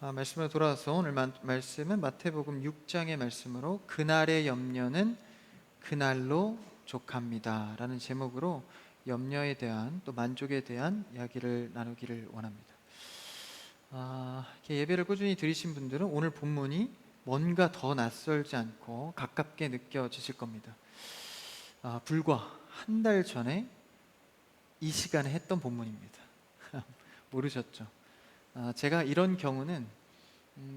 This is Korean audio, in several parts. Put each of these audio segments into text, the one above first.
말씀으로 돌아와서 오늘 말씀은 마태복음 6장의 말씀으로 그날의 염려는 그날로 족합니다 라는 제목으로 염려에 대한 또 만족에 대한 이야기를 나누기를 원합니다. 이렇게 예배를 꾸준히 들으신 분들은 오늘 본문이 뭔가 더 낯설지 않고 가깝게 느껴지실 겁니다. 불과 한 달 전에 이 시간에 했던 본문입니다. 모르셨죠? 제가 이런 경우는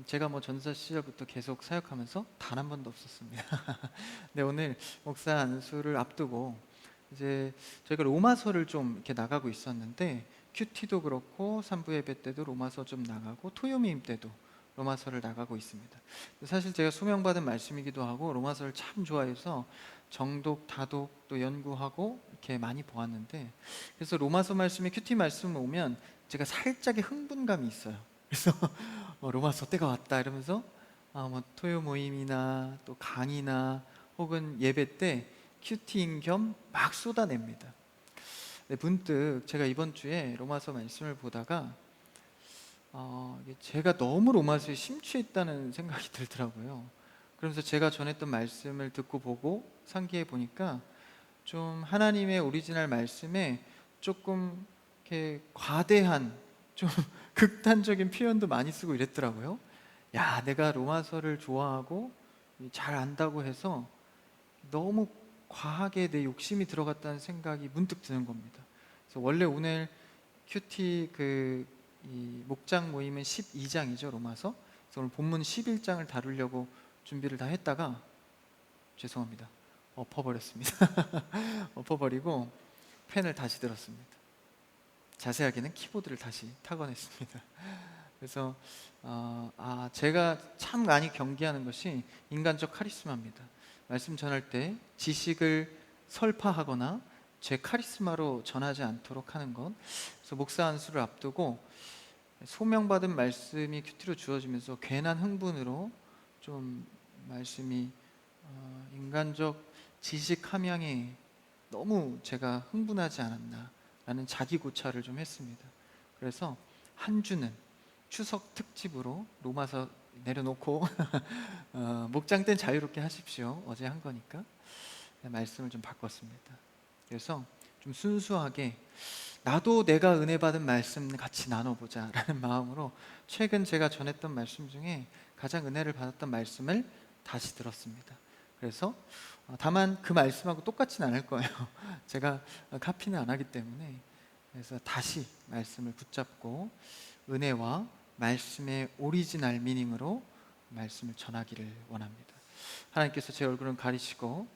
제가 전사 시절부터 계속 사역하면서 단 한 번도 없었습니다. 네, 오늘 목사 안수를 앞두고 이제 저희가 로마서를 좀 이렇게 나가고 있었는데 큐티도 그렇고 산부 예배 때도 로마서 좀 나가고 토요미임 때도 로마서를 나가고 있습니다. 사실 제가 수명받은 말씀이기도 하고 로마서를 참 좋아해서 정독, 다독 또 연구하고 이렇게 많이 보았는데, 그래서 로마서 말씀에 큐티 말씀 오면 제가 살짝의 흥분감이 있어요. 그래서 로마서 때가 왔다 이러면서 토요 모임이나 또 강의나 혹은 예배 때 큐티인 겸 막 쏟아냅니다. 네, 문득 제가 이번 주에 로마서 말씀을 보다가 제가 너무 로마서에 심취했다는 생각이 들더라고요. 그러면서 제가 전했던 말씀을 듣고 보고 상기해 보니까 좀 하나님의 오리지널 말씀에 조금 이렇게 과대한 좀 극단적인 표현도 많이 쓰고 이랬더라고요. 야, 내가 로마서를 좋아하고 잘 안다고 해서 너무 과하게 내 욕심이 들어갔다는 생각이 문득 드는 겁니다. 그래서 원래 오늘 큐티 이 목장 모임은 12장이죠, 로마서. 그래서 오늘 본문 11장을 다루려고 준비를 다 했다가 죄송합니다, 엎어버렸습니다. 엎어버리고 펜을 다시 들었습니다. 자세하게는 키보드를 다시 타건했습니다. 그래서 제가 참 많이 경계하는 것이 인간적 카리스마입니다. 말씀 전할 때 지식을 설파하거나 제 카리스마로 전하지 않도록 하는 것. 그래서 목사 안수를 앞두고 소명받은 말씀이 큐티로 주어지면서 괜한 흥분으로 좀 말씀이 인간적 지식 함양에 너무 제가 흥분하지 않았나 라는 자기 고찰을 좀 했습니다. 그래서 한 주는 추석 특집으로 로마서 내려놓고 목장 땐 자유롭게 하십시오. 어제 한 거니까. 말씀을 좀 바꿨습니다. 그래서 좀 순수하게 나도 내가 은혜 받은 말씀 같이 나눠보자 라는 마음으로 최근 제가 전했던 말씀 중에 가장 은혜를 받았던 말씀을 다시 들었습니다. 그래서 다만 그 말씀하고 똑같진 않을 거예요. 제가 카피는 안 하기 때문에. 그래서 다시 말씀을 붙잡고 은혜와 말씀의 오리지널 미닝으로 말씀을 전하기를 원합니다. 하나님께서 제 얼굴은 가리시고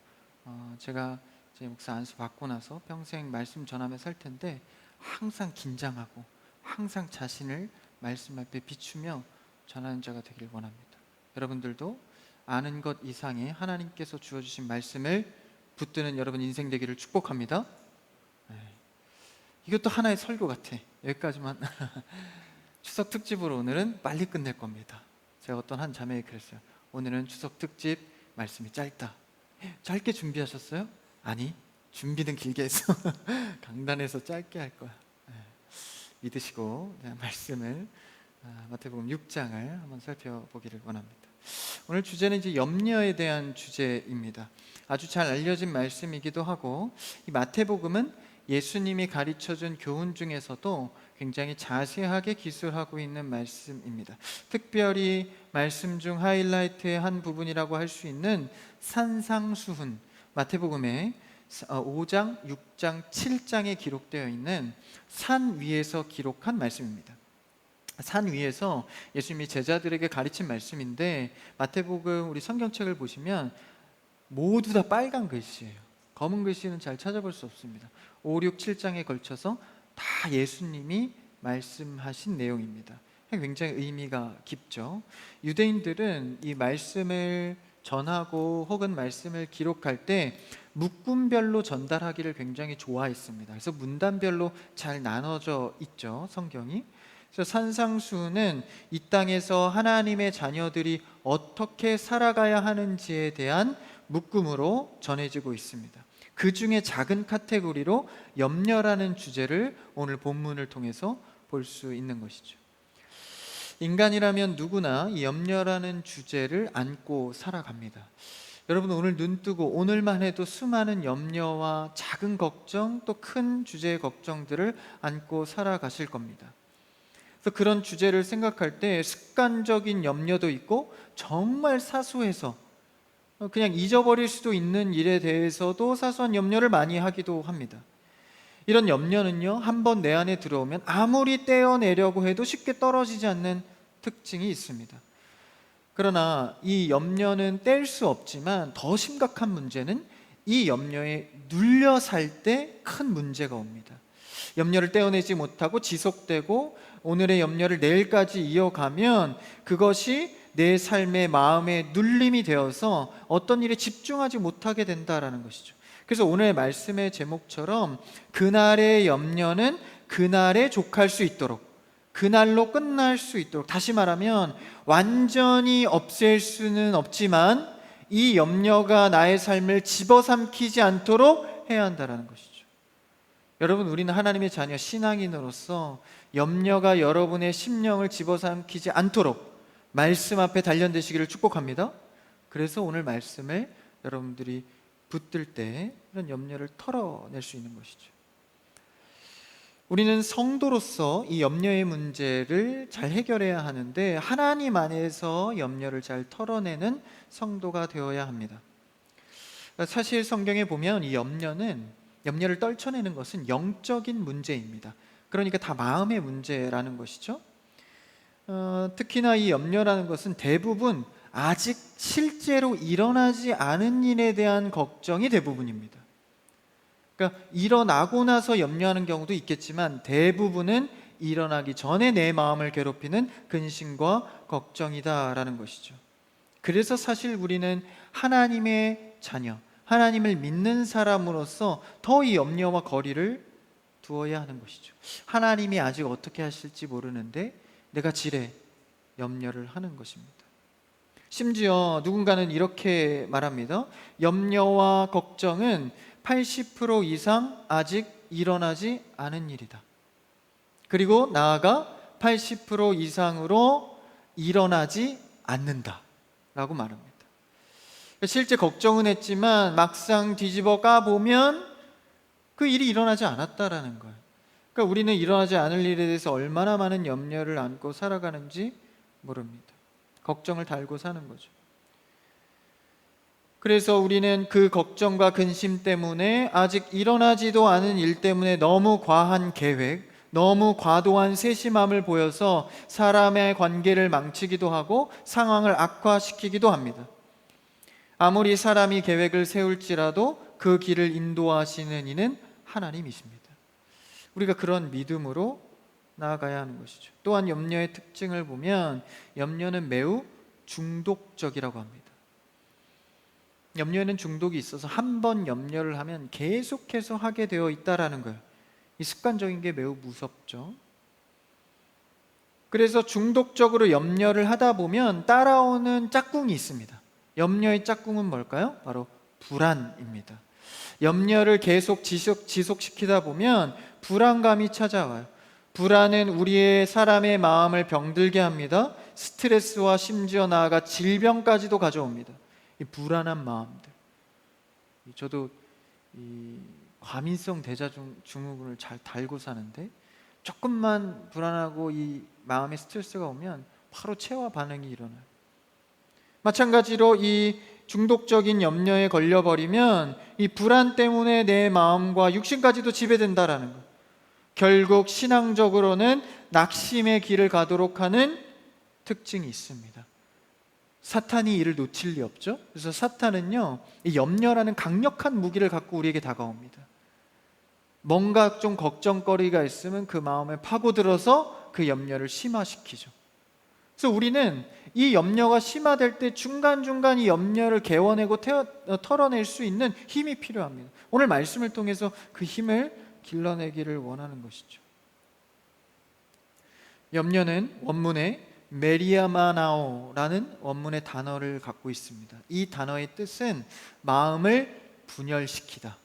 제가 제 목사 안수 받고 나서 평생 말씀 전하며 살 텐데 항상 긴장하고 항상 자신을 말씀 앞에 비추며 전하는 자가 되길 원합니다. 여러분들도 아는 것 이상의 하나님께서 주어주신 말씀을 붙드는 여러분 인생 되기를 축복합니다. 이것도 하나의 설교 같아. 여기까지만. 추석 특집으로 오늘은 빨리 끝낼 겁니다. 제가 어떤 한 자매에게 그랬어요. 오늘은 추석 특집 말씀이 짧다. 짧게 준비하셨어요? 아니, 준비는 길게 했어. 강단에서 짧게 할 거야. 믿으시고 말씀을 마태복음 6장을 한번 살펴보기를 원합니다. 오늘 주제는 이제 염려에 대한 주제입니다. 아주 잘 알려진 말씀이기도 하고, 이 마태복음은 예수님이 가르쳐준 교훈 중에서도 굉장히 자세하게 기술하고 있는 말씀입니다. 특별히 말씀 중 하이라이트의 한 부분이라고 할 수 있는 산상수훈, 마태복음의 5장, 6장, 7장에 기록되어 있는 산 위에서 기록한 말씀입니다. 산 위에서 예수님이 제자들에게 가르친 말씀인데, 마태복음 우리 성경책을 보시면 모두 다 빨간 글씨예요. 검은 글씨는 잘 찾아볼 수 없습니다. 5, 6, 7장에 걸쳐서 다 예수님이 말씀하신 내용입니다. 굉장히 의미가 깊죠. 유대인들은 이 말씀을 전하고 혹은 말씀을 기록할 때 묶음별로 전달하기를 굉장히 좋아했습니다. 그래서 문단별로 잘 나눠져 있죠, 성경이. 그래서 산상수는 이 땅에서 하나님의 자녀들이 어떻게 살아가야 하는지에 대한 묶음으로 전해지고 있습니다. 그 중에 작은 카테고리로 염려라는 주제를 오늘 본문을 통해서 볼 수 있는 것이죠. 인간이라면 누구나 이 염려라는 주제를 안고 살아갑니다. 여러분, 오늘 눈 뜨고 오늘만 해도 수많은 염려와 작은 걱정, 또 큰 주제의 걱정들을 안고 살아가실 겁니다. 그래서 그런 주제를 생각할 때 습관적인 염려도 있고, 정말 사소해서 그냥 잊어버릴 수도 있는 일에 대해서도 사소한 염려를 많이 하기도 합니다. 이런 염려는요, 한번 내 안에 들어오면 아무리 떼어내려고 해도 쉽게 떨어지지 않는 특징이 있습니다. 그러나 이 염려는 뗄 수 없지만, 더 심각한 문제는 이 염려에 눌려 살 때 큰 문제가 옵니다. 염려를 떼어내지 못하고 지속되고 오늘의 염려를 내일까지 이어가면 그것이 내 삶의 마음의 눌림이 되어서 어떤 일에 집중하지 못하게 된다라는 것이죠. 그래서 오늘 말씀의 제목처럼 그날의 염려는 그날에 족할 수 있도록, 그날로 끝날 수 있도록, 다시 말하면 완전히 없앨 수는 없지만 이 염려가 나의 삶을 집어삼키지 않도록 해야 한다는 것이죠. 여러분, 우리는 하나님의 자녀 신앙인으로서 염려가 여러분의 심령을 집어삼키지 않도록 말씀 앞에 단련되시기를 축복합니다. 그래서 오늘 말씀을 여러분들이 붙들 때 이런 염려를 털어낼 수 있는 것이죠. 우리는 성도로서 이 염려의 문제를 잘 해결해야 하는데, 하나님 안에서 염려를 잘 털어내는 성도가 되어야 합니다. 사실 성경에 보면 이 염려를 떨쳐내는 것은 영적인 문제입니다. 그러니까 다 마음의 문제라는 것이죠. 특히나 이 염려라는 것은 대부분 아직 실제로 일어나지 않은 일에 대한 걱정이 대부분입니다. 그러니까 일어나고 나서 염려하는 경우도 있겠지만 대부분은 일어나기 전에 내 마음을 괴롭히는 근심과 걱정이다라는 것이죠. 그래서 사실 우리는 하나님의 자녀, 하나님을 믿는 사람으로서 더 이 염려와 거리를 두어야 하는 것이죠. 하나님이 아직 어떻게 하실지 모르는데 내가 지레 염려를 하는 것입니다. 심지어 누군가는 이렇게 말합니다. 염려와 걱정은 80% 이상 아직 일어나지 않은 일이다. 그리고 나아가 80% 이상으로 일어나지 않는다 라고 말합니다. 실제 걱정은 했지만 막상 뒤집어 까보면 그 일이 일어나지 않았다라는 거예요. 그러니까 우리는 일어나지 않을 일에 대해서 얼마나 많은 염려를 안고 살아가는지 모릅니다. 걱정을 달고 사는 거죠. 그래서 우리는 그 걱정과 근심 때문에 아직 일어나지도 않은 일 때문에 너무 과한 계획, 너무 과도한 세심함을 보여서 사람의 관계를 망치기도 하고 상황을 악화시키기도 합니다. 아무리 사람이 계획을 세울지라도 그 길을 인도하시는 이는 하나님이십니다. 우리가 그런 믿음으로 나아가야 하는 것이죠. 또한 염려의 특징을 보면 염려는 매우 중독적이라고 합니다. 염려에는 중독이 있어서 한 번 염려를 하면 계속해서 하게 되어 있다라는 거예요. 이 습관적인 게 매우 무섭죠. 그래서 중독적으로 염려를 하다 보면 따라오는 짝꿍이 있습니다. 염려의 짝꿍은 뭘까요? 바로 불안입니다. 염려를 계속 지속시키다 보면 불안감이 찾아와요. 불안은 우리의 사람의 마음을 병들게 합니다. 스트레스와 심지어 나아가 질병까지도 가져옵니다. 이 불안한 마음들. 저도 이 과민성 대사증후군을 잘 달고 사는데 조금만 불안하고 이 마음에 스트레스가 오면 바로 체화 반응이 일어나요. 마찬가지로 이 중독적인 염려에 걸려버리면 이 불안 때문에 내 마음과 육신까지도 지배된다라는 것. 결국 신앙적으로는 낙심의 길을 가도록 하는 특징이 있습니다. 사탄이 이를 놓칠 리 없죠. 그래서 사탄은요, 이 염려라는 강력한 무기를 갖고 우리에게 다가옵니다. 뭔가 좀 걱정거리가 있으면 그 마음에 파고들어서 그 염려를 심화시키죠. 그래서 우리는 이 염려가 심화될 때 중간중간 이 염려를 개워내고 털어낼 수 있는 힘이 필요합니다. 오늘 말씀을 통해서 그 힘을 길러내기를 원하는 것이죠. 염려는 원문에 메리아마나오라는 원문의 단어를 갖고 있습니다. 이 단어의 뜻은 마음을 분열시키다,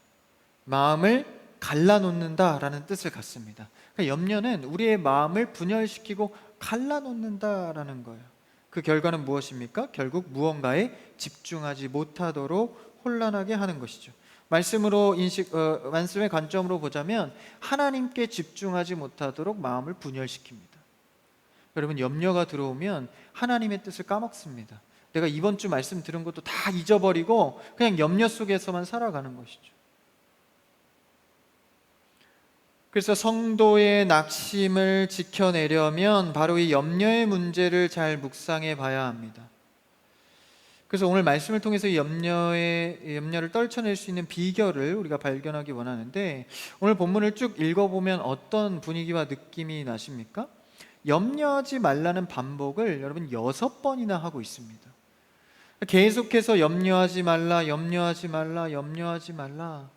마음을 갈라놓는다 라는 뜻을 갖습니다. 그러니까 염려는 우리의 마음을 분열시키고 갈라놓는다라는 거예요. 그 결과는 무엇입니까? 결국 무언가에 집중하지 못하도록 혼란하게 하는 것이죠. 말씀의 관점으로 보자면 하나님께 집중하지 못하도록 마음을 분열시킵니다. 여러분, 염려가 들어오면 하나님의 뜻을 까먹습니다. 내가 이번 주 말씀 들은 것도 다 잊어버리고 그냥 염려 속에서만 살아가는 것이죠. 그래서 성도의 낙심을 지켜내려면 바로 이 염려의 문제를 잘 묵상해 봐야 합니다. 그래서 오늘 말씀을 통해서 이 염려를 떨쳐낼 수 있는 비결을 우리가 발견하기 원하는데, 오늘 본문을 쭉 읽어보면 어떤 분위기와 느낌이 나십니까? 염려하지 말라는 반복을 여러분 6번이나 하고 있습니다. 계속해서 염려하지 말라, 염려하지 말라, 염려하지 말라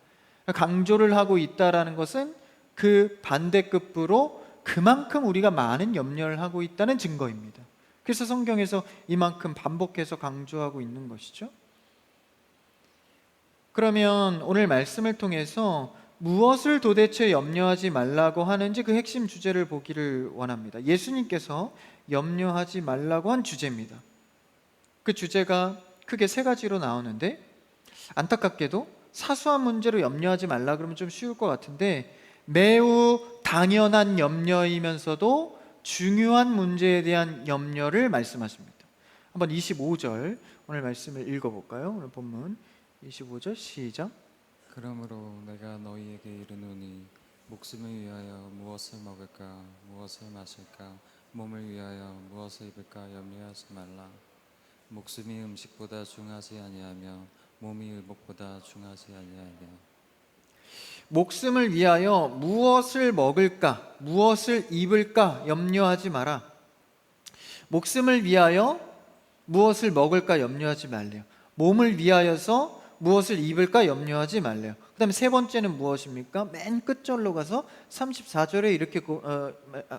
강조를 하고 있다는 것은 그 반대급부로 그만큼 우리가 많은 염려를 하고 있다는 증거입니다. 그래서 성경에서 이만큼 반복해서 강조하고 있는 것이죠. 그러면 오늘 말씀을 통해서 무엇을 도대체 염려하지 말라고 하는지 그 핵심 주제를 보기를 원합니다. 예수님께서 염려하지 말라고 한 주제입니다. 그 주제가 크게 3가지로 나오는데, 안타깝게도 사소한 문제로 염려하지 말라 그러면 좀 쉬울 것 같은데 매우 당연한 염려이면서도 중요한 문제에 대한 염려를 말씀하십니다. 한번 25절 오늘 말씀을 읽어볼까요? 오늘 본문 25절 시작. 그러므로 내가 너희에게 이르노니 목숨을 위하여 무엇을 먹을까 무엇을 마실까 몸을 위하여 무엇을 입을까 염려하지 말라. 목숨이 음식보다 중하지 아니하며 몸이 의복보다 중하지 아니하며. 목숨을 위하여 무엇을 먹을까 무엇을 입을까 염려하지 마라. 목숨을 위하여 무엇을 먹을까 염려하지 말래요. 몸을 위하여서 무엇을 입을까 염려하지 말래요. 그 다음에 3번째는 무엇입니까? 맨 끝절로 가서 34절에 이렇게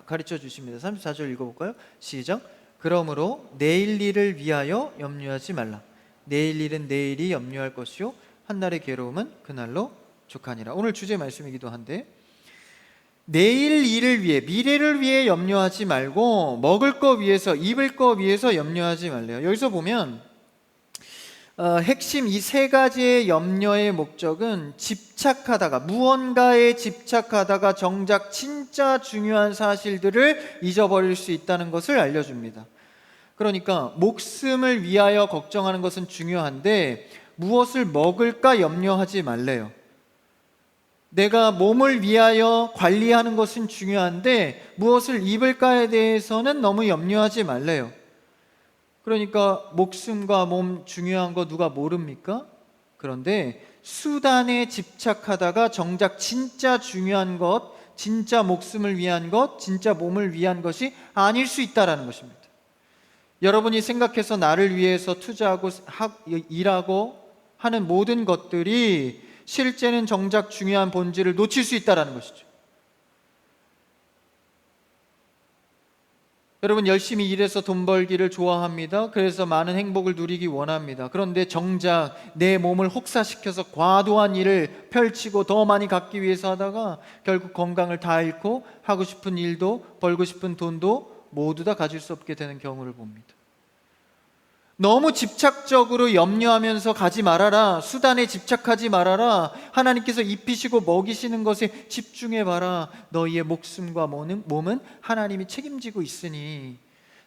가르쳐 주십니다. 34절 읽어볼까요? 시작. 그러므로 내일 일을 위하여 염려하지 말라. 내일 일은 내일이 염려할 것이요 한날의 괴로움은 그날로 족하니라. 오늘 주제 말씀이기도 한데, 내일 일을 위해, 미래를 위해 염려하지 말고 먹을 거 위해서, 입을 거 위해서 염려하지 말래요. 여기서 보면 핵심 이 3가지의 염려의 목적은 집착하다가, 무언가에 집착하다가 정작 진짜 중요한 사실들을 잊어버릴 수 있다는 것을 알려줍니다. 그러니까 목숨을 위하여 걱정하는 것은 중요한데 무엇을 먹을까 염려하지 말래요. 내가 몸을 위하여 관리하는 것은 중요한데 무엇을 입을까에 대해서는 너무 염려하지 말래요. 그러니까 목숨과 몸 중요한 거 누가 모릅니까? 그런데 수단에 집착하다가 정작 진짜 중요한 것, 진짜 목숨을 위한 것, 진짜 몸을 위한 것이 아닐 수 있다는 것입니다. 여러분이 생각해서 나를 위해서 투자하고 일하고 하는 모든 것들이 실제는 정작 중요한 본질을 놓칠 수 있다는 것이죠. 여러분, 열심히 일해서 돈 벌기를 좋아합니다. 그래서 많은 행복을 누리기 원합니다. 그런데 정작 내 몸을 혹사시켜서 과도한 일을 펼치고 더 많이 갖기 위해서 하다가 결국 건강을 다 잃고 하고 싶은 일도 벌고 싶은 돈도 모두 다 가질 수 없게 되는 경우를 봅니다. 너무 집착적으로 염려하면서 가지 말아라. 수단에 집착하지 말아라. 하나님께서 입히시고 먹이시는 것에 집중해 봐라. 너희의 목숨과 몸은 하나님이 책임지고 있으니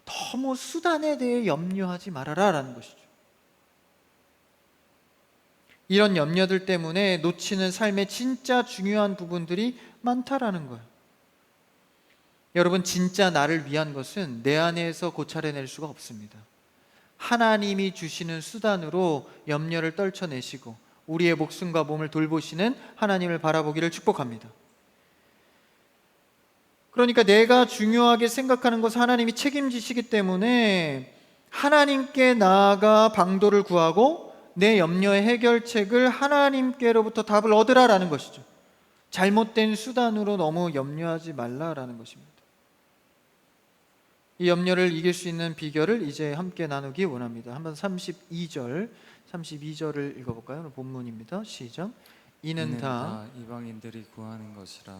너무 수단에 대해 염려하지 말아라 라는 것이죠. 이런 염려들 때문에 놓치는 삶의 진짜 중요한 부분들이 많다라는 거예요. 여러분, 진짜 나를 위한 것은 내 안에서 고찰해낼 수가 없습니다. 하나님이 주시는 수단으로 염려를 떨쳐내시고 우리의 목숨과 몸을 돌보시는 하나님을 바라보기를 축복합니다. 그러니까 내가 중요하게 생각하는 것을 하나님이 책임지시기 때문에 하나님께 나아가 방도를 구하고 내 염려의 해결책을 하나님께로부터 답을 얻으라라는 것이죠. 잘못된 수단으로 너무 염려하지 말라라는 것입니다. 이 염려를 이길 수 있는 비결을 이제 함께 나누기 원합니다. 한번 32절을 읽어볼까요? 본문입니다. 시작. 이는 다 이방인들이 구하는 것이라.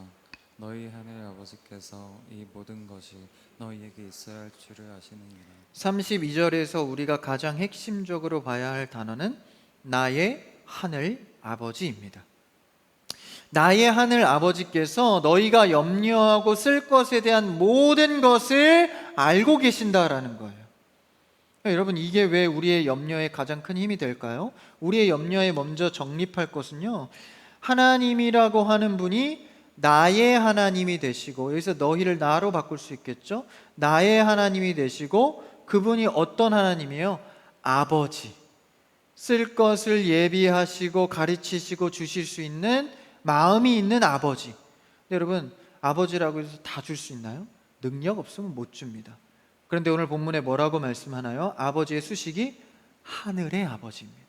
너희 하늘 아버지께서 이 모든 것이 너희에게 있어야 할 줄을 아시느니라. 32절에서 우리가 가장 핵심적으로 봐야 할 단어는 나의 하늘 아버지입니다. 나의 하늘 아버지께서 너희가 염려하고 쓸 것에 대한 모든 것을 알고 계신다라는 거예요. 여러분, 이게 왜 우리의 염려에 가장 큰 힘이 될까요? 우리의 염려에 먼저 정립할 것은요, 하나님이라고 하는 분이 나의 하나님이 되시고, 여기서 너희를 나로 바꿀 수 있겠죠? 나의 하나님이 되시고, 그분이 어떤 하나님이에요? 아버지. 쓸 것을 예비하시고 가르치시고 주실 수 있는 마음이 있는 아버지. 근데 여러분, 아버지라고 해서 다 줄 수 있나요? 능력 없으면 못 줍니다. 그런데 오늘 본문에 뭐라고 말씀하나요? 아버지의 수식이 하늘의 아버지입니다.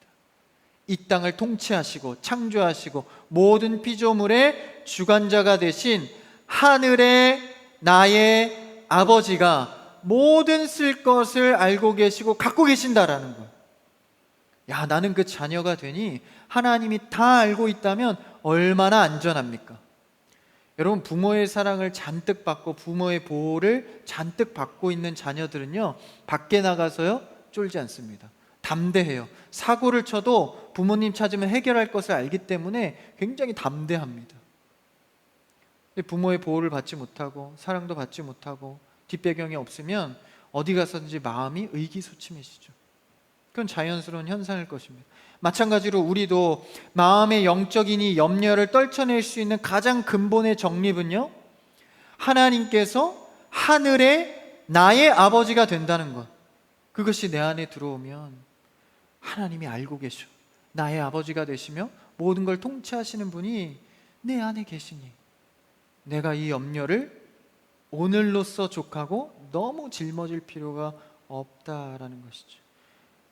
이 땅을 통치하시고 창조하시고 모든 피조물의 주관자가 되신 하늘의 나의 아버지가 모든 쓸 것을 알고 계시고 갖고 계신다라는 거예요. 야, 나는 그 자녀가 되니 하나님이 다 알고 있다면 얼마나 안전합니까? 여러분, 부모의 사랑을 잔뜩 받고 부모의 보호를 잔뜩 받고 있는 자녀들은요, 밖에 나가서요 쫄지 않습니다. 담대해요. 사고를 쳐도 부모님 찾으면 해결할 것을 알기 때문에 굉장히 담대합니다. 근데 부모의 보호를 받지 못하고 사랑도 받지 못하고 뒷배경이 없으면 어디 가서든지 마음이 의기소침해지죠. 그건 자연스러운 현상일 것입니다. 마찬가지로 우리도 마음의 영적인 이 염려를 떨쳐낼 수 있는 가장 근본의 정립은요, 하나님께서 하늘의 나의 아버지가 된다는 것. 그것이 내 안에 들어오면 하나님이 알고 계셔. 나의 아버지가 되시며 모든 걸 통치하시는 분이 내 안에 계시니 내가 이 염려를 오늘로써 족하고 너무 짊어질 필요가 없다라는 것이죠.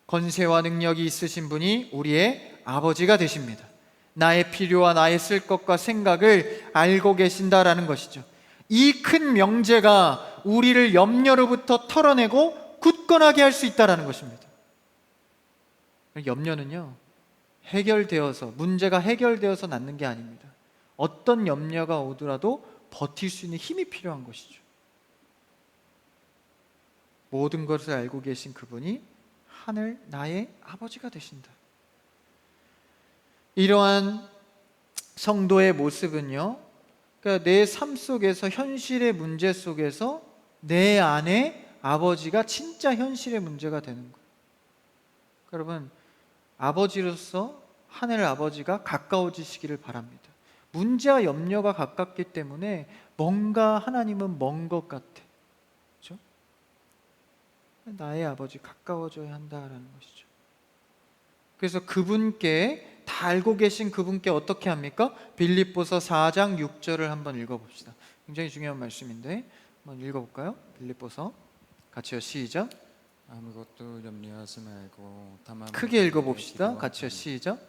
권세와 능력이 있으신 분이 우리의 아버지가 되십니다. 나의 필요와 나의 쓸 것과 생각을 알고 계신다라는 것이죠. 이 큰 명제가 우리를 염려로부터 털어내고 굳건하게 할 수 있다라는 것입니다. 염려는요, 해결되어서, 문제가 해결되어서 낫는 게 아닙니다. 어떤 염려가 오더라도 버틸 수 있는 힘이 필요한 것이죠. 모든 것을 알고 계신 그분이 하늘 나의 아버지가 되신다. 이러한 성도의 모습은요, 그러니까 내 삶 속에서, 현실의 문제 속에서 내 안에 아버지가 진짜 현실의 문제가 되는 거예요. 여러분, 아버지로서 하늘 아버지가 가까워지시기를 바랍니다. 문제와 염려가 가깝기 때문에 뭔가 하나님은 먼 것 같아. 그렇죠? 나의 아버지 가까워져야 한다라는 것이죠. 그래서 그분께, 다 알고 계신 그분께 어떻게 합니까? 빌립보서 4장 6절을 한번 읽어봅시다. 굉장히 중요한 말씀인데 한번 읽어볼까요? 빌립보서 같이요, 시작. 아무것도 염려하지 말고 다만 크게 읽어봅시다. 같이요, 시작.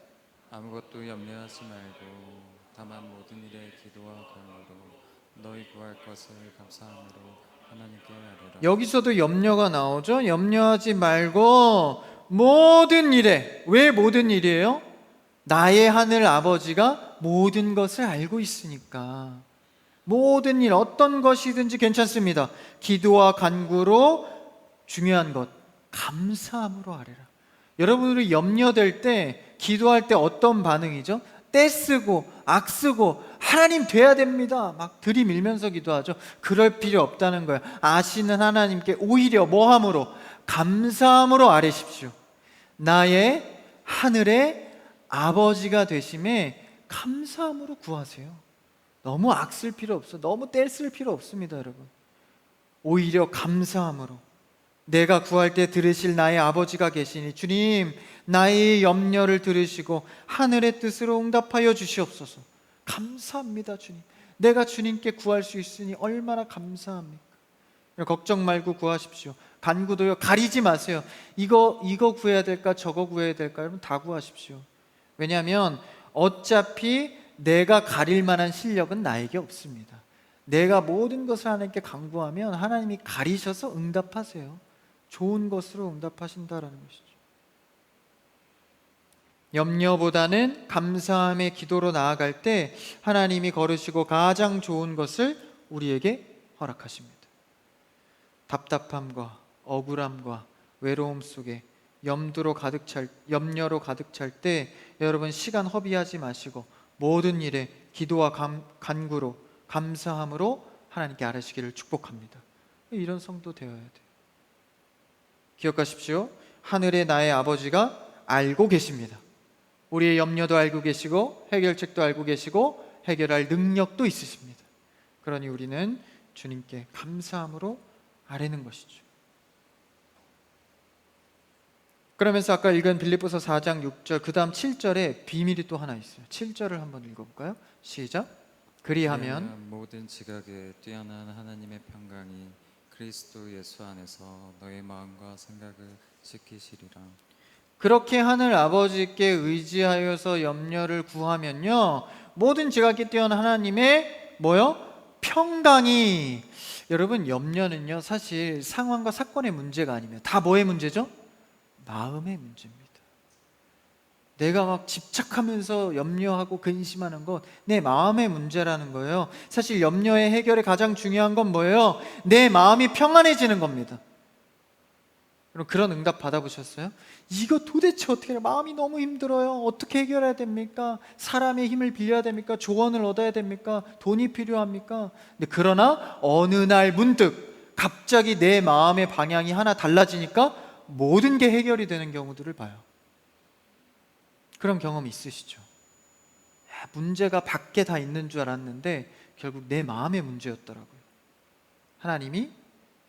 아무것도 염려하지 말고 다만 모든 일에 기도와 간구로 너희 구할 것을 감사함으로 하나님께 아뢰라. 여기서도 염려가 나오죠. 염려하지 말고 모든 일에. 왜 모든 일이에요? 나의 하늘 아버지가 모든 것을 알고 있으니까. 모든 일, 어떤 것이든지 괜찮습니다. 기도와 간구로, 중요한 것, 감사함으로 아뢰라. 여러분들이 염려될 때, 기도할 때 어떤 반응이죠? 떼쓰고 악쓰고 하나님 돼야 됩니다 막 들이밀면서 기도하죠. 그럴 필요 없다는 거예요. 아시는 하나님께 오히려 뭐함으로? 감사함으로 아뢰십시오. 나의 하늘의 아버지가 되심에 감사함으로 구하세요. 너무 악쓸 필요 없어. 너무 떼쓸 필요 없습니다, 여러분. 오히려 감사함으로, 내가 구할 때 들으실 나의 아버지가 계시니 주님, 나의 염려를 들으시고 하늘의 뜻으로 응답하여 주시옵소서. 감사합니다, 주님. 내가 주님께 구할 수 있으니 얼마나 감사합니까? 걱정 말고 구하십시오. 간구도요, 가리지 마세요. 이거 구해야 될까, 저거 구해야 될까, 여러분 다 구하십시오. 왜냐하면 어차피 내가 가릴 만한 실력은 나에게 없습니다. 내가 모든 것을 하나님께 간구하면 하나님이 가리셔서 응답하세요. 좋은 것으로 응답하신다라는 것이죠. 염려보다는 감사함의 기도로 나아갈 때 하나님이 거르시고 가장 좋은 것을 우리에게 허락하십니다. 답답함과 억울함과 외로움 속에 염려로 가득 찰 때 여러분 시간 허비하지 마시고 모든 일에 기도와 간구로 감사함으로 하나님께 아뢰시기를 축복합니다. 이런 성도 되어야 돼요. 기억하십시오. 하늘의 나의 아버지가 알고 계십니다. 우리의 염려도 알고 계시고 해결책도 알고 계시고 해결할 능력도 있으십니다. 그러니 우리는 주님께 감사함으로 아뢰는 것이죠. 그러면서 아까 읽은 빌립보서 4장 6절 그 다음 7절에 비밀이 또 하나 있어요. 7절을 한번 읽어볼까요? 시작. 그리하면 모든 지각에 뛰어난 하나님의 평강이 그리스도 예수 안에서 너의 마음과 생각을 지키시리라. 그렇게 하늘 아버지께 의지하여서 염려를 구하면요 모든 지각에 뛰어난 하나님의 평강이. 여러분 염려는요 사실 상황과 사건의 문제가 아니면 다 뭐의 문제죠? 마음의 문제입니다. 내가 막 집착하면서 염려하고 근심하는 건 내 마음의 문제라는 거예요. 사실 염려의 해결에 가장 중요한 건 뭐예요? 내 마음이 평안해지는 겁니다. 여러분 그런 응답 받아보셨어요? 이거 도대체 어떻게 해요? 마음이 너무 힘들어요. 어떻게 해결해야 됩니까? 사람의 힘을 빌려야 됩니까? 조언을 얻어야 됩니까? 돈이 필요합니까? 근데 그러나 어느 날 문득 갑자기 내 마음의 방향이 하나 달라지니까 모든 게 해결이 되는 경우들을 봐요. 그런 경험 있으시죠? 문제가 밖에 다 있는 줄 알았는데 결국 내 마음의 문제였더라고요. 하나님이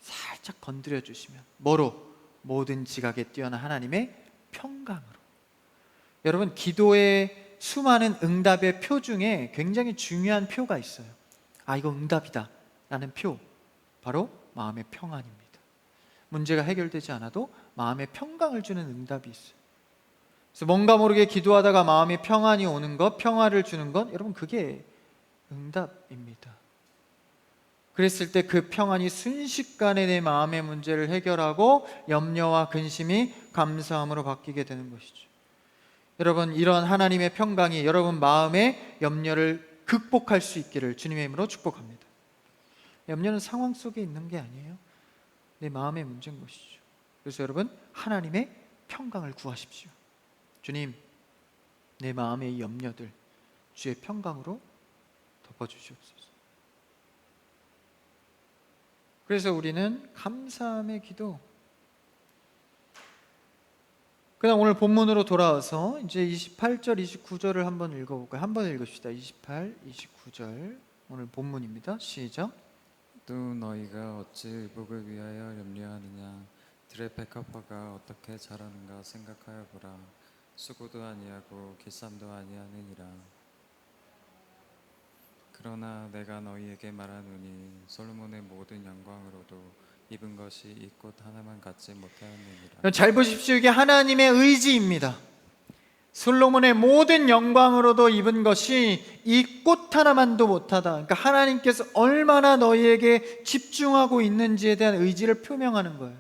살짝 건드려 주시면 뭐로? 모든 지각에 뛰어난 하나님의 평강으로. 여러분 기도의 수많은 응답의 표 중에 굉장히 중요한 표가 있어요. 아 이거 응답이다 라는 표, 바로 마음의 평안입니다. 문제가 해결되지 않아도 마음의 평강을 주는 응답이 있어요. 그래서 뭔가 모르게 기도하다가 마음이 평안이 오는 것, 평화를 주는 것, 여러분 그게 응답입니다. 그랬을 때 그 평안이 순식간에 내 마음의 문제를 해결하고 염려와 근심이 감사함으로 바뀌게 되는 것이죠. 여러분 이런 하나님의 평강이 여러분 마음의 염려를 극복할 수 있기를 주님의 이름으로 축복합니다. 염려는 상황 속에 있는 게 아니에요. 내 마음의 문제인 것이죠. 그래서 여러분 하나님의 평강을 구하십시오. 주님, 내 마음의 이 염려들 주의 평강으로 덮어주시옵소서. 그래서 우리는 감사함의 기도. 그다음 오늘 본문으로 돌아와서 이제 28절, 29절을 한번 읽어볼까요? 한번 읽읍시다. 28, 29절 오늘 본문입니다. 시작. 또 너희가 어찌 의복을 위하여 염려하느냐? 들의 백합화가 어떻게 자라는가 생각하여 보라. 수고도 아니하고 기쌈도 아니하느니라. 그러나 내가 너희에게 말하노니 솔로몬의 모든 영광으로도 입은 것이 이 꽃 하나만 갖지 못하였느니라. 잘 보십시오. 이게 하나님의 의지입니다. 솔로몬의 모든 영광으로도 입은 것이 이 꽃 하나만도 못하다. 그러니까 하나님께서 얼마나 너희에게 집중하고 있는지에 대한 의지를 표명하는 거예요.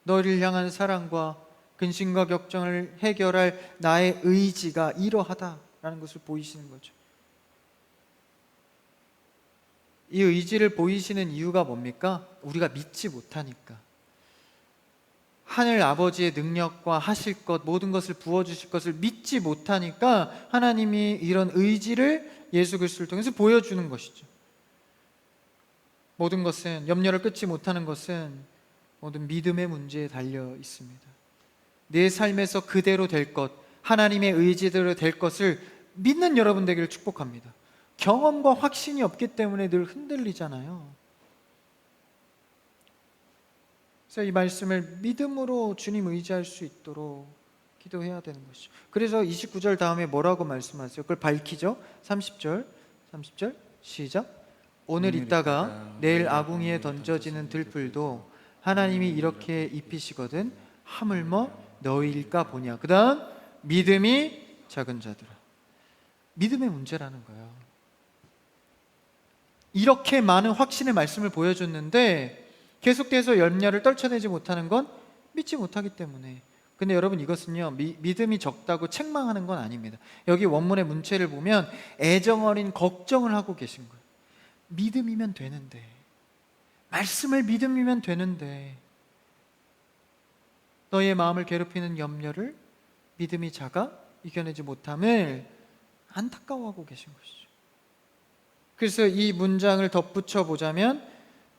너희를 향한 사랑과 근심과 걱정을 해결할 나의 의지가 이러하다라는 것을 보이시는 거죠. 이 의지를 보이시는 이유가 뭡니까? 우리가 믿지 못하니까. 하늘 아버지의 능력과 하실 것, 모든 것을 부어주실 것을 믿지 못하니까 하나님이 이런 의지를 예수 그리스도를 통해서 보여주는 것이죠. 모든 것은, 염려를 끊지 못하는 것은 모든 믿음의 문제에 달려 있습니다. 내 삶에서 그대로 될 것, 하나님의 의지대로 될 것을 믿는 여러분 되기를 축복합니다. 경험과 확신이 없기 때문에 늘 흔들리잖아요. 그래서 이 말씀을 믿음으로 주님 의지할 수 있도록 기도해야 되는 것이죠. 그래서 29절 다음에 뭐라고 말씀하세요? 그걸 밝히죠. 30절 시작. 오늘 있다가 내일 아궁이에 던져지는 들풀도 하나님이 이렇게 입히시거든 하물며 너희일까 보냐. 그 다음 믿음이 작은 자들아. 믿음의 문제라는 거예요. 이렇게 많은 확신의 말씀을 보여줬는데 계속돼서 염려를 떨쳐내지 못하는 건 믿지 못하기 때문에. 그 근데 여러분 이것은요 믿음이 적다고 책망하는 건 아닙니다. 여기 원문의 문체를 보면 애정 어린 걱정을 하고 계신 거예요. 믿음이면 되는데, 말씀을 믿음이면 되는데 너의 마음을 괴롭히는 염려를 믿음이 작아 이겨내지 못함을 안타까워하고 계신 것이죠. 그래서 이 문장을 덧붙여 보자면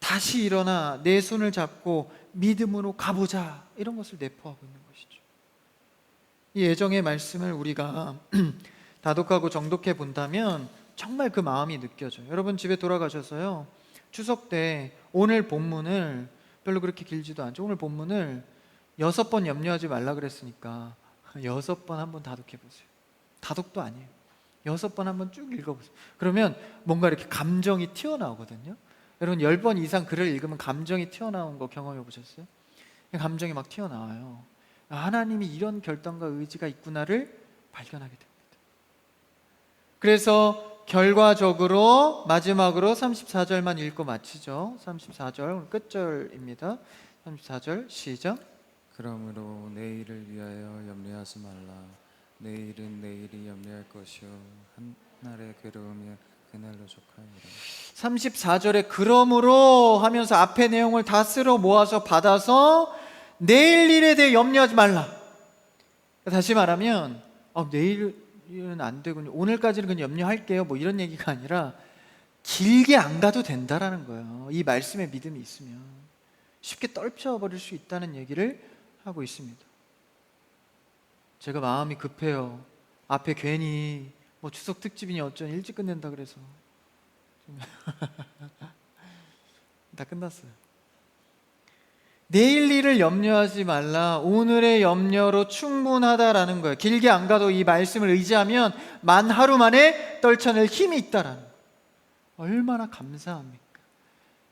다시 일어나 내 손을 잡고 믿음으로 가보자, 이런 것을 내포하고 있는 것이죠. 이 애정의 말씀을 우리가 다독하고 정독해 본다면 정말 그 마음이 느껴져요. 여러분 집에 돌아가셔서요, 추석 때 오늘 본문을, 별로 그렇게 길지도 않죠, 오늘 본문을 6번 염려하지 말라 그랬으니까 6번 한번 다독해 보세요. 다독도 아니에요. 6번 한번 쭉 읽어보세요. 그러면 뭔가 이렇게 감정이 튀어나오거든요. 여러분 10번 이상 글을 읽으면 감정이 튀어나온 거 경험해 보셨어요? 감정이 막 튀어나와요. 하나님이 이런 결단과 의지가 있구나를 발견하게 됩니다. 그래서 결과적으로 마지막으로 34절만 읽고 마치죠. 34절 끝절입니다. 34절 시작. 그러므로 내일을 위하여 염려하지 말라. 내일은 내일이 염려할 것이요 한날의 괴로움이 그날로 족하니라. 34절에 그러므로 하면서 앞에 내용을 다 쓸어 모아서 받아서 내일 일에 대해 염려하지 말라. 다시 말하면 내일은 안 되군요, 오늘까지는 그냥 염려할게요, 뭐 이런 얘기가 아니라 길게 안 가도 된다라는 거예요. 이 말씀에 믿음이 있으면 쉽게 떨쳐버릴 수 있다는 얘기를 하고 있습니다. 제가 마음이 급해요. 앞에 괜히 뭐 추석 특집이니 어쩌니 일찍 끝낸다 그래서 다 끝났어요. 내일 일을 염려하지 말라. 오늘의 염려로 충분하다라는 거예요. 길게 안 가도 이 말씀을 의지하면 만 하루 만에 떨쳐낼 힘이 있다라는 거예요. 얼마나 감사합니까?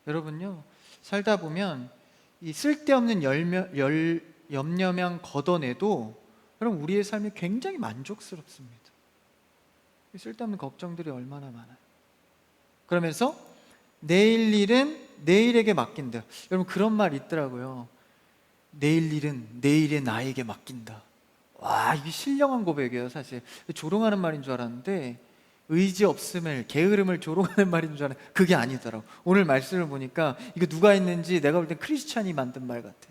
여러분요, 살다 보면 이 쓸데없는 염려만 걷어내도 여러분 우리의 삶이 굉장히 만족스럽습니다. 쓸데없는 걱정들이 얼마나 많아요. 그러면서 내일 일은 내일에게 맡긴다. 여러분 그런 말 있더라고요. 내일 일은 내일의 나에게 맡긴다. 와, 이게 신령한 고백이에요. 사실 조롱하는 말인 줄 알았는데, 의지 없음을, 게으름을 조롱하는 말인 줄 알았는데 그게 아니더라고. 오늘 말씀을 보니까 이거 누가 했는지 내가 볼 땐 크리스찬이 만든 말 같아.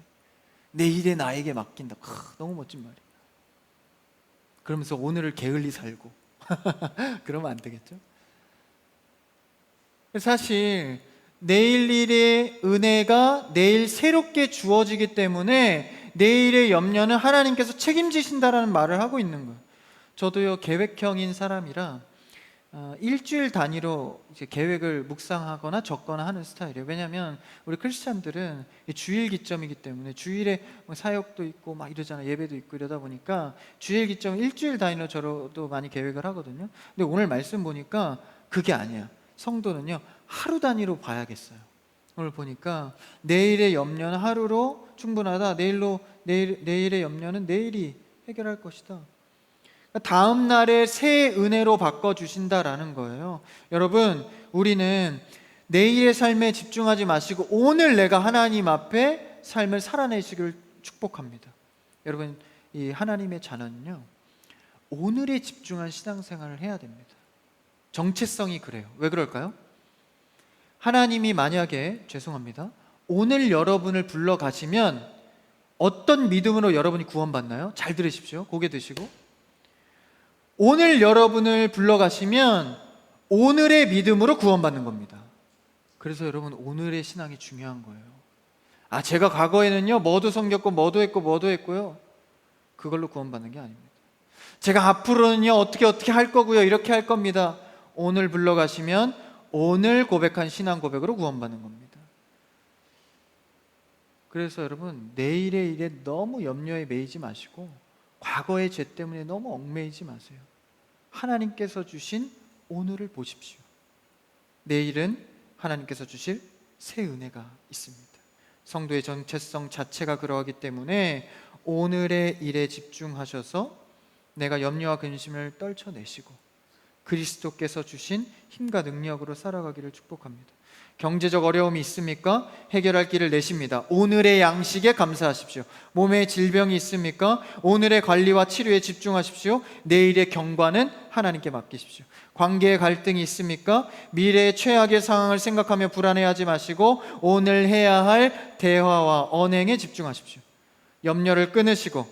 내일의 나에게 맡긴다. 너무 멋진 말이에요. 그러면서 오늘을 게을리 살고 그러면 안 되겠죠? 사실 내일 일의 은혜가 내일 새롭게 주어지기 때문에 내일의 염려는 하나님께서 책임지신다라는 말을 하고 있는 거예요. 저도요, 계획형인 사람이라 일주일 단위로 이제 계획을 묵상하거나 적거나 하는 스타일이에요. 왜냐하면 우리 크리스찬들은 주일 기점이기 때문에 주일에 사역도 있고 막 이러잖아요. 예배도 있고 이러다 보니까 주일 기점 일주일 단위로 저도 많이 계획을 하거든요. 근데 오늘 말씀 보니까 그게 아니야. 성도는요, 하루 단위로 봐야겠어요. 오늘 보니까 내일의 염려는 하루로 충분하다. 내일의 염려는 내일이 해결할 것이다. 다음 날의 새 은혜로 바꿔주신다라는 거예요. 여러분, 우리는 내일의 삶에 집중하지 마시고 오늘 내가 하나님 앞에 삶을 살아내시길 축복합니다. 여러분, 이 하나님의 자녀는요, 오늘에 집중한 신앙생활을 해야 됩니다. 정체성이 그래요. 왜 그럴까요? 하나님이 만약에, 죄송합니다, 오늘 여러분을 불러가시면 어떤 믿음으로 여러분이 구원받나요? 잘 들으십시오. 고개 드시고. 오늘 여러분을 불러가시면 오늘의 믿음으로 구원받는 겁니다. 그래서 여러분, 오늘의 신앙이 중요한 거예요. 제가 과거에는요 뭐도 섬겼고 뭐도 했고요, 그걸로 구원받는 게 아닙니다. 제가 앞으로는요 어떻게 할 거고요, 이렇게 할 겁니다. 오늘 불러가시면 오늘 고백한 신앙 고백으로 구원받는 겁니다. 그래서 여러분, 내일의 일에 너무 염려에 매이지 마시고 과거의 죄 때문에 너무 얽매이지 마세요. 하나님께서 주신 오늘을 보십시오. 내일은 하나님께서 주실 새 은혜가 있습니다. 성도의 정체성 자체가 그러하기 때문에 오늘의 일에 집중하셔서 내가 염려와 근심을 떨쳐내시고 그리스도께서 주신 힘과 능력으로 살아가기를 축복합니다. 경제적 어려움이 있습니까? 해결할 길을 내십니다. 오늘의 양식에 감사하십시오. 몸에 질병이 있습니까? 오늘의 관리와 치료에 집중하십시오. 내일의 경과는 하나님께 맡기십시오. 관계에 갈등이 있습니까? 미래의 최악의 상황을 생각하며 불안해하지 마시고 오늘 해야 할 대화와 언행에 집중하십시오. 염려를 끊으시고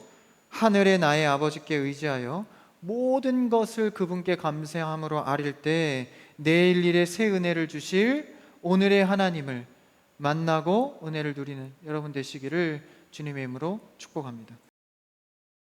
하늘의 나의 아버지께 의지하여 모든 것을 그분께 감사함으로 아릴 때 내일 일에 새 은혜를 주실 오늘의 하나님을 만나고 은혜를 누리는 여러분 되시기를 주님의 이름으로 축복합니다.